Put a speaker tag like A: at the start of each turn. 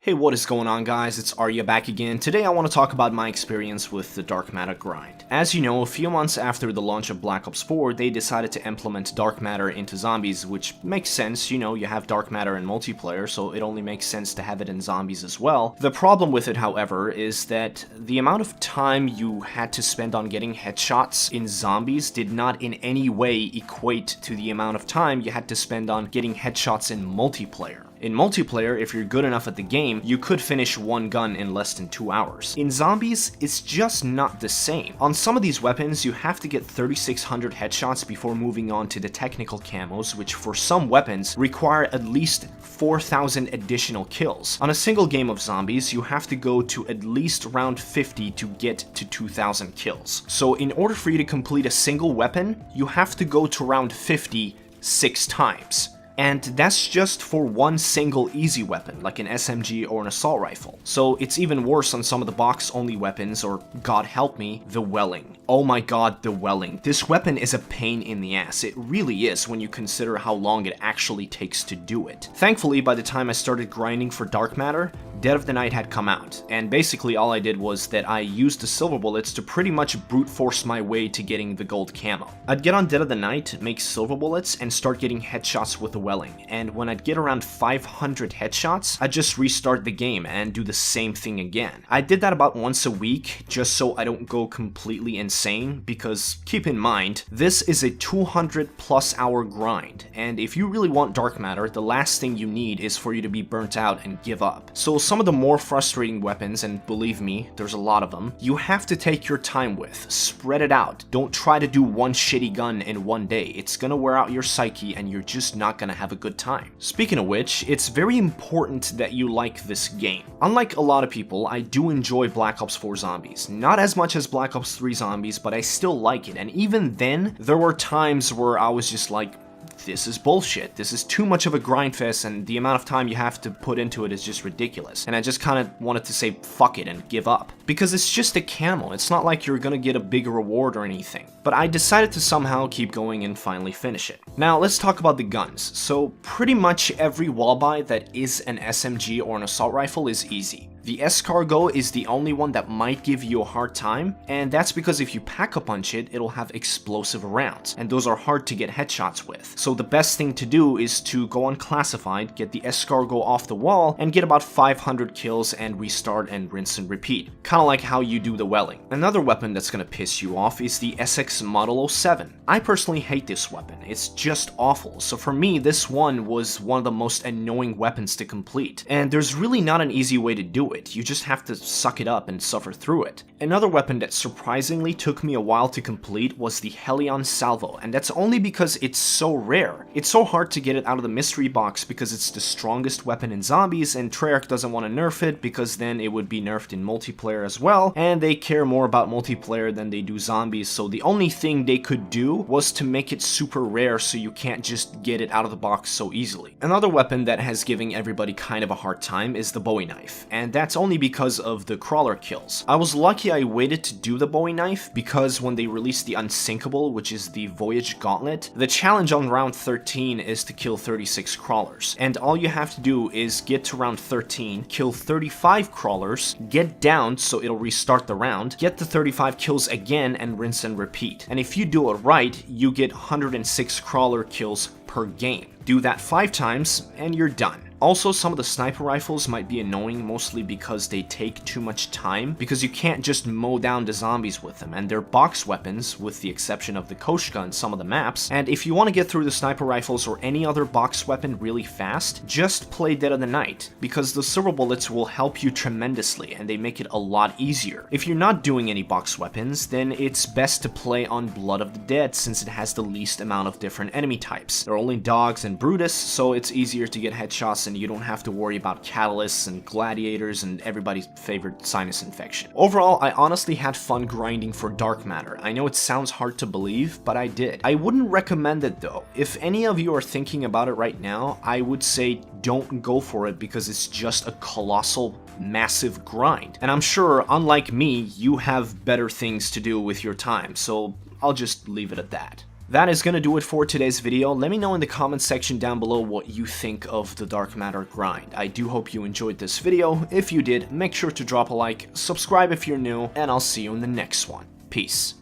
A: Hey, what is going on, guys? It's Arya back again. Today I want to talk about my experience with the dark matter grind. As you know, a few months after the launch of Black Ops 4, they decided to implement dark matter into zombies, which makes sense. You know, you have dark matter in multiplayer, so it only makes sense to have it in zombies as well. The problem with it, however, is that the amount of time you had to spend on getting headshots in zombies did not in any way equate to the amount of time you had to spend on getting headshots in multiplayer. In multiplayer, if you're good enough at the game, you could finish one gun in less than 2 hours. In zombies, it's just not the same. On some of these weapons, you have to get 3600 headshots before moving on to the technical camos, which for some weapons require at least 4000 additional kills. On a single game of zombies, you have to go to at least round 50 to get to 2000 kills. So in order for you to complete a single weapon, you have to go to round 50 6 times. And that's just for one single easy weapon, like an SMG or an assault rifle. So it's even worse on some of the box-only weapons, or god help me, the Welling. Oh my god, the Welling. This weapon is a pain in the ass. It really is when you consider how long it actually takes to do it. Thankfully, by the time I started grinding for dark matter, Dead of the Night had come out, and basically all I did was that I used the silver bullets to pretty much brute force my way to getting the gold camo. I'd get on Dead of the Night, make silver bullets, and start getting headshots with the Welling, and when I'd get around 500 headshots, I'd just restart the game and do the same thing again. I did that about once a week, just so I don't go completely insane, because keep in mind, this is a 200+ hour grind, and if you really want dark matter, the last thing you need is for you to be burnt out and give up. So some of the more frustrating weapons, and believe me, there's a lot of them, you have to take your time with. Spread it out. Don't try to do one shitty gun in one day. It's gonna wear out your psyche and you're just not gonna have a good time. Speaking of which, it's very important that you like this game. Unlike a lot of people, I do enjoy Black Ops 4 Zombies. Not as much as Black Ops 3 Zombies, but I still like it. And even then, there were times where I was just like, this is bullshit. This is too much of a grind fest, and the amount of time you have to put into it is just ridiculous. And I just kind of wanted to say fuck it and give up. Because it's just a camo. It's not like you're gonna get a big reward or anything. But I decided to somehow keep going and finally finish it. Now let's talk about the guns. So pretty much every wall buy that is an SMG or an assault rifle is easy. The escargot is the only one that might give you a hard time, and that's because if you pack-a-punch it, it'll have explosive rounds, and those are hard to get headshots with. So the best thing to do is to go on classified, get the escargot off the wall, and get about 500 kills and restart and rinse and repeat. Kinda like how you do the Welling. Another weapon that's gonna piss you off is the SX Model 07. I personally hate this weapon. It's just awful. So for me, this one was one of the most annoying weapons to complete. And there's really not an easy way to do it. You just have to suck it up and suffer through it. Another weapon that surprisingly took me a while to complete was the Helion Salvo, and that's only because it's so rare. It's so hard to get it out of the mystery box because it's the strongest weapon in zombies, and Treyarch doesn't want to nerf it because then it would be nerfed in multiplayer as well, and they care more about multiplayer than they do zombies, so the only thing they could do was to make it super rare so you can't just get it out of the box so easily. Another weapon that has given everybody kind of a hard time is the Bowie knife, and that's only because of the crawler kills. I was lucky I waited to do the Bowie knife because when they released the Unsinkable, which is the Voyage Gauntlet, the challenge on round 13 is to kill 36 crawlers. And all you have to do is get to round 13, kill 35 crawlers, get down so it'll restart the round, get the 35 kills again and rinse and repeat. And if you do it right, you get 106 crawler kills per game. Do that 5 times and you're done. Also, some of the sniper rifles might be annoying mostly because they take too much time, because you can't just mow down the zombies with them, and they're box weapons with the exception of the Koshka in some of the maps, and if you want to get through the sniper rifles or any other box weapon really fast, just play Dead of the Night, because the silver bullets will help you tremendously and they make it a lot easier. If you're not doing any box weapons, then it's best to play on Blood of the Dead since it has the least amount of different enemy types. There are only dogs and Brutus, so it's easier to get headshots and you don't have to worry about catalysts and gladiators and everybody's favorite sinus infection. Overall, I honestly had fun grinding for dark matter. I know it sounds hard to believe, but I did. I wouldn't recommend it though. If any of you are thinking about it right now, I would say don't go for it because it's just a colossal, massive grind. And I'm sure, unlike me, you have better things to do with your time, so I'll just leave it at that. That is gonna do it for today's video. Let me know in the comments section down below what you think of the Dark Matter grind. I do hope you enjoyed this video. If you did, make sure to drop a like, subscribe if you're new, and I'll see you in the next one. Peace.